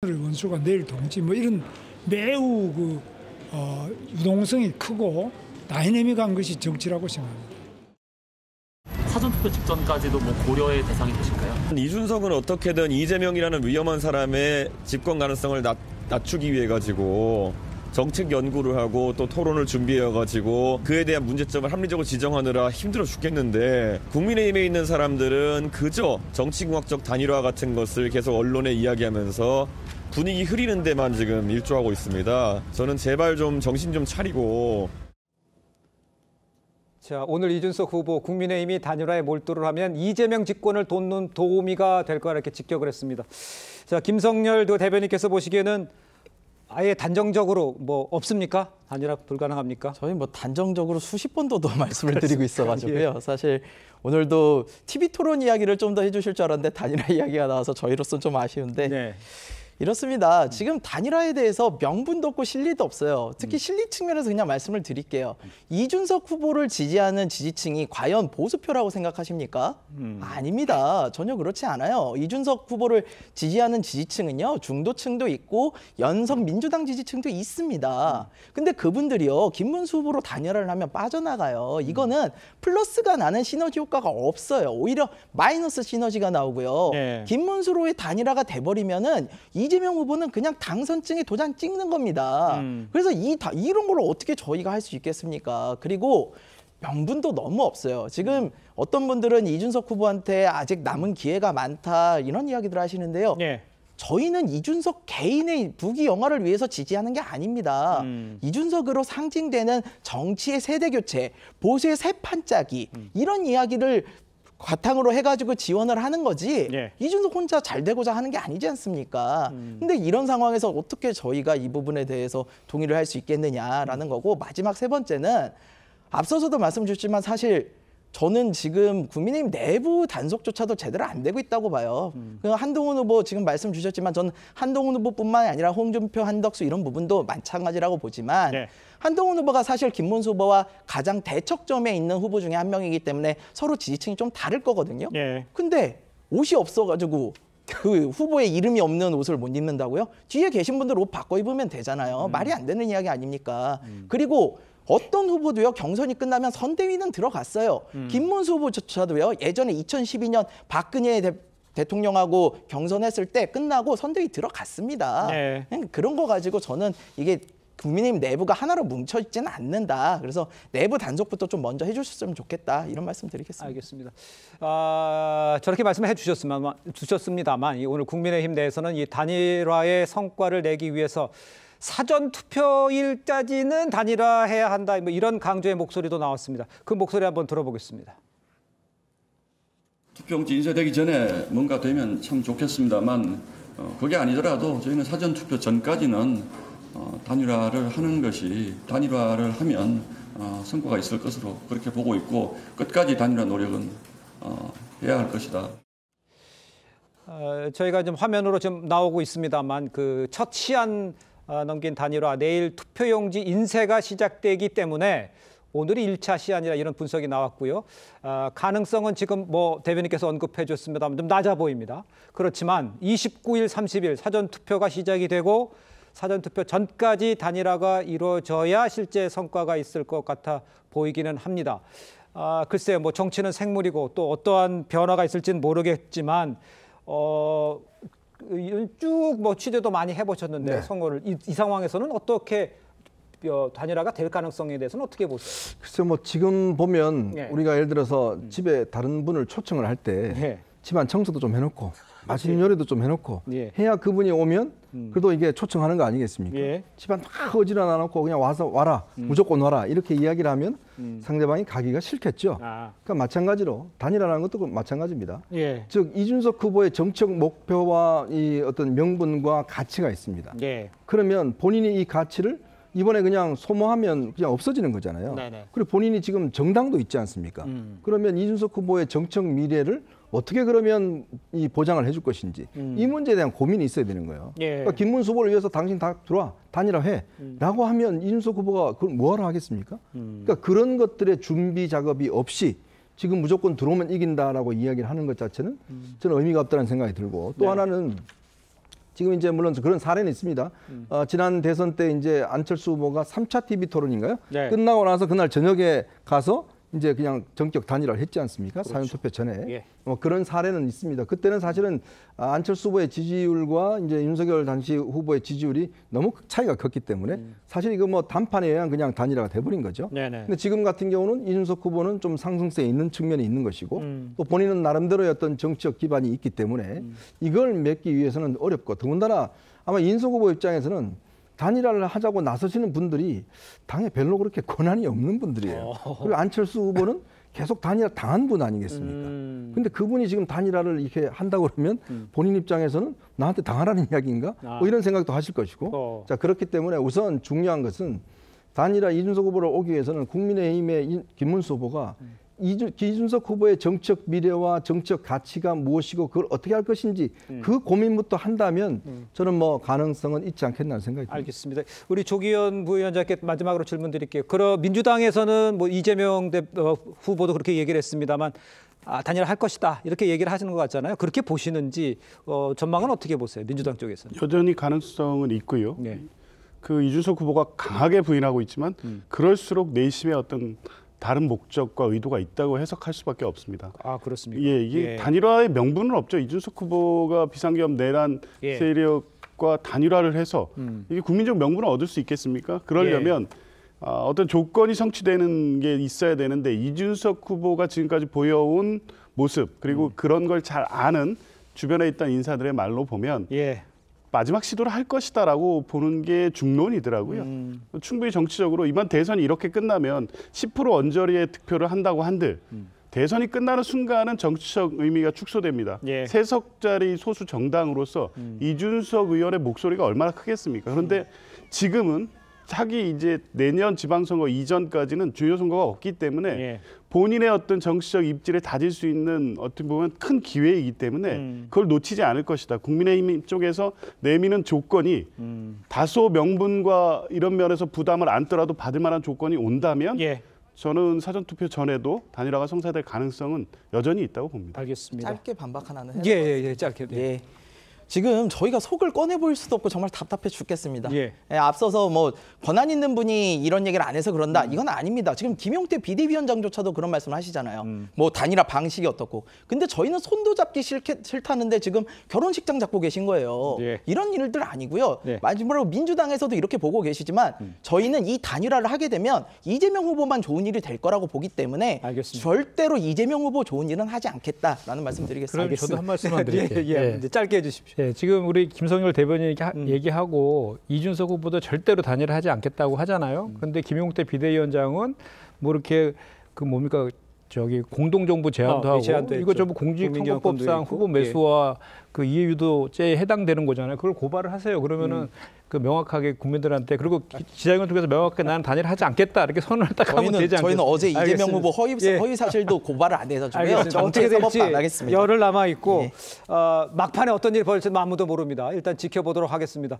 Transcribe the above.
원수가 내일 동지 뭐 이런 매우 유동성이 크고 다이내믹한 것이 정치라고 생각합니다. 사전투표 직전까지도 뭐 고려의 대상이 되실까요? 이준석은 어떻게든 이재명이라는 위험한 사람의 집권 가능성을 낮추기 위해 가지고 정책 연구를 하고 또 토론을 준비해 가지고 그에 대한 문제점을 합리적으로 지정하느라 힘들어 죽겠는데, 국민의힘에 있는 사람들은 그저 정치공학적 단일화 같은 것을 계속 언론에 이야기하면서 분위기 흐리는 데만 지금 일조하고 있습니다. 저는 제발 좀 정신 좀 차리고. 자, 오늘 이준석 후보 국민의힘이 단일화에 몰두를 하면 이재명 집권을 돕는 도우미가 될 거라 이렇게 직격을 했습니다. 자, 김성렬 대변인께서 보시기에는 아예 단정적으로 뭐 없습니까? 단일화 불가능합니까? 저희 뭐 단정적으로 수십 번도 더 말씀을 드리고 있어가지고요. 사실 오늘도 TV 토론 이야기를 좀 더 해주실 줄 알았는데 단일화 이야기가 나와서 저희로서는 좀 아쉬운데. 네. 이렇습니다. 지금 단일화에 대해서 명분도 없고 실리도 없어요. 특히 실리 측면에서 그냥 말씀을 드릴게요. 이준석 후보를 지지하는 지지층이 과연 보수표라고 생각하십니까? 아닙니다. 전혀 그렇지 않아요. 이준석 후보를 지지하는 지지층은요, 중도층도 있고 연석 민주당 지지층도 있습니다. 근데 그분들이요, 김문수 후보로 단일화를 하면 빠져나가요. 이거는 플러스가 나는 시너지 효과가 없어요. 오히려 마이너스 시너지가 나오고요. 네. 김문수로의 단일화가 돼버리면은 이재명 후보는 그냥 당선증에 도장 찍는 겁니다. 그래서 이런 걸 어떻게 저희가 할 수 있겠습니까? 그리고 명분도 너무 없어요. 지금 어떤 분들은 이준석 후보한테 아직 남은 기회가 많다 이런 이야기들 하시는데요. 네. 저희는 이준석 개인의 부귀영화를 위해서 지지하는 게 아닙니다. 이준석으로 상징되는 정치의 세대교체, 보수의 새판짜기 이런 이야기를 바탕으로 해가지고 지원을 하는 거지. 예. 이준석 혼자 잘 되고자 하는 게 아니지 않습니까? 근데 이런 상황에서 어떻게 저희가 이 부분에 대해서 동의를 할 수 있겠느냐라는 거고, 마지막 세 번째는 앞서서도 말씀 주셨지만 사실 저는 지금 국민의힘 내부 단속조차도 제대로 안 되고 있다고 봐요. 한동훈 후보 지금 말씀 주셨지만 저는 한동훈 후보뿐만 아니라 홍준표, 한덕수 이런 부분도 마찬가지라고 보지만 네. 한동훈 후보가 사실 김문수 후보와 가장 대척점에 있는 후보 중에 한 명이기 때문에 서로 지지층이 좀 다를 거거든요. 네. 근데 옷이 없어가지고 그 후보의 이름이 없는 옷을 못 입는다고요? 뒤에 계신 분들 옷 바꿔 입으면 되잖아요. 말이 안 되는 이야기 아닙니까? 그리고 어떤 후보도요, 경선이 끝나면 선대위는 들어갔어요. 김문수 후보조차도요, 예전에 2012년 박근혜 대통령하고 경선했을 때 끝나고 선대위 들어갔습니다. 네. 그런 거 가지고 저는 이게 국민의힘 내부가 하나로 뭉쳐있지는 않는다. 그래서 내부 단속부터 좀 먼저 해주셨으면 좋겠다. 이런 말씀 드리겠습니다. 알겠습니다. 저렇게 말씀해 주셨습니다만 오늘 국민의힘 내에서는 이 단일화의 성과를 내기 위해서 사전 투표일까지는 단일화해야 한다. 뭐 이런 강조의 목소리도 나왔습니다. 그 목소리 한번 들어보겠습니다. 투표용지 인쇄되기 전에 뭔가 되면 참 좋겠습니다만 그게 아니더라도 저희는 사전 투표 전까지는 단일화를 하는 것이, 단일화를 하면 성과가 있을 것으로 그렇게 보고 있고, 끝까지 단일화 노력은 해야 할 것이다. 저희가 좀 화면으로 좀 나오고 있습니다만 그 첫 시한 넘긴 단일화, 내일 투표용지 인쇄가 시작되기 때문에 오늘이 1차 시한이라 이런 분석이 나왔고요. 가능성은 지금 뭐 대변인께서 언급해 줬습니다만 좀 낮아 보입니다. 그렇지만 29일, 30일 사전투표가 시작이 되고 사전투표 전까지 단일화가 이루어져야 실제 성과가 있을 것 같아 보이기는 합니다. 글쎄요, 뭐 정치는 생물이고 또 어떠한 변화가 있을지는 모르겠지만 쭉 뭐 취재도 많이 해보셨는데 네. 선거를 이 상황에서는 어떻게 단일화가 될 가능성에 대해서는 어떻게 보세요? 글쎄요, 뭐 지금 보면 네. 우리가 예를 들어서 집에 다른 분을 초청을 할 때 네. 집안 청소도 좀 해놓고 맛있는 요리도 좀 해놓고 예. 해야 그분이 오면 그래도 이게 초청하는 거 아니겠습니까? 예. 집안 막 어지러워 놔놓고 그냥 와라 무조건 와라 이렇게 이야기를 하면 상대방이 가기가 싫겠죠. 그러니까 마찬가지로 단일화라는 것도 마찬가지입니다. 예. 즉 이준석 후보의 정책 목표와 이 어떤 명분과 가치가 있습니다. 예. 그러면 본인이 이 가치를 이번에 그냥 소모하면 그냥 없어지는 거잖아요. 네네. 그리고 본인이 지금 정당도 있지 않습니까? 그러면 이준석 후보의 정책 미래를 어떻게 그러면 이 보장을 해줄 것인지 이 문제에 대한 고민이 있어야 되는 거예요. 예. 그러니까 김문수 후보를 위해서 당신 다 들어와 단일화해 라고 하면 이준석 후보가 그걸 뭐하러 하겠습니까? 그러니까 그런 것들의 준비 작업이 없이 지금 무조건 들어오면 이긴다라고 이야기를 하는 것 자체는 저는 의미가 없다는 생각이 들고 또 네. 하나는 지금 이제 물론 그런 사례는 있습니다. 지난 대선 때 이제 안철수 후보가 3차 TV 토론인가요? 네. 끝나고 나서 그날 저녁에 가서 이제 그냥 전격 단일화를 했지 않습니까? 그렇죠. 사전투표 전에. 예. 그런 사례는 있습니다. 그때는 사실은 안철수 후보의 지지율과 이제 윤석열 당시 후보의 지지율이 너무 차이가 컸기 때문에 사실 이거 뭐 단판에 의한 그냥 단일화가 돼버린 거죠. 네네. 근데 지금 같은 경우는 이준석 후보는 좀 상승세에 있는 측면이 있는 것이고 또 본인은 나름대로의 어떤 정치적 기반이 있기 때문에 이걸 맺기 위해서는 어렵고 더군다나 아마 이준석 후보 입장에서는 단일화를 하자고 나서시는 분들이 당에 별로 그렇게 권한이 없는 분들이에요. 그리고 안철수 후보는 계속 단일화 당한 분 아니겠습니까? 근데 그분이 지금 단일화를 이렇게 한다고 그러면 본인 입장에서는 나한테 당하라는 이야기인가? 뭐 이런 생각도 하실 것이고. 자, 그렇기 때문에 우선 중요한 것은 단일화 이준석 후보를 오기 위해서는 국민의힘의 김문수 후보가 이준석 후보의 정책 미래와 정책 가치가 무엇이고 그걸 어떻게 할 것인지 그 고민부터 한다면 저는 뭐 가능성은 있지 않겠나 생각이 듭니다. 알겠습니다. 우리 조기현 부위원장께 마지막으로 질문 드릴게요. 그럼 민주당에서는 뭐 이재명 후보도 그렇게 얘기를 했습니다만 단일화 할 것이다 이렇게 얘기를 하시는 것 같잖아요. 그렇게 보시는지 전망은 어떻게 보세요? 민주당 쪽에서는. 여전히 가능성은 있고요. 네. 그 이준석 후보가 강하게 부인하고 있지만 그럴수록 내심의 어떤 다른 목적과 의도가 있다고 해석할 수밖에 없습니다. 아, 그렇습니까? 예, 이게 단일화의 명분은 없죠. 이준석 후보가 비상계엄 내란 세력과 단일화를 해서 이게 국민적 명분을 얻을 수 있겠습니까? 그러려면 어떤 조건이 성취되는 게 있어야 되는데 이준석 후보가 지금까지 보여온 모습 그리고 그런 걸 잘 아는 주변에 있던 인사들의 말로 보면 마지막 시도를 할 것이다라고 보는 게 중론이더라고요. 충분히 정치적으로 이번 대선이 이렇게 끝나면 10% 언저리의 득표를 한다고 한들 대선이 끝나는 순간은 정치적 의미가 축소됩니다. 3석짜리 소수 정당으로서 이준석 의원의 목소리가 얼마나 크겠습니까? 그런데 지금은 차기 이제 내년 지방선거 이전까지는 주요 선거가 없기 때문에 본인의 어떤 정치적 입지를 다질 수 있는 어떻게 보면 큰 기회이기 때문에 그걸 놓치지 않을 것이다. 국민의힘 쪽에서 내미는 조건이 다소 명분과 이런 면에서 부담을 안더라도 받을 만한 조건이 온다면 저는 사전투표 전에도 단일화가 성사될 가능성은 여전히 있다고 봅니다. 알겠습니다. 짧게 반박 하나는 해요. 예, 짧게. 예. 지금 저희가 속을 꺼내볼 수도 없고 정말 답답해 죽겠습니다. 앞서서 뭐 권한 있는 분이 이런 얘기를 안 해서 그런다. 이건 아닙니다. 지금 김용태 비대위원장조차도 그런 말씀을 하시잖아요. 뭐 단일화 방식이 어떻고. 근데 저희는 손도 잡기 싫다는데 지금 결혼식장 잡고 계신 거예요. 이런 일들 아니고요. 마지막으로 민주당에서도 이렇게 보고 계시지만 저희는 이 단일화를 하게 되면 이재명 후보만 좋은 일이 될 거라고 보기 때문에 절대로 이재명 후보 좋은 일은 하지 않겠다라는 말씀 드리겠습니다. 그럼 저도 한 말씀만 드릴게요. 짧게 해주십시오. 네, 지금 우리 김성열 대변인이 얘기하고 이준석 후보도 절대로 단일화하지 않겠다고 하잖아요. 그런데 김용태 비대위원장은 뭐 이렇게 그 뭡니까 공동정부 제안도 하고 이거 전부 공직선거법상 후보 매수와 그 이해유도죄에 해당되는 거잖아요. 그걸 고발을 하세요. 그러면은 그 명확하게 국민들한테 그리고 기자회견을 통해서 명확하게 나는 단일화하지 않겠다 이렇게 선언을 딱 하면 되지 않겠어요? 저희는 어제 이재명 후보 허위 사실도 고발을 안 해서요. 어떻게 될지 열흘 남아 있고 막판에 어떤 일이 벌어질지 아무도 모릅니다. 일단 지켜보도록 하겠습니다.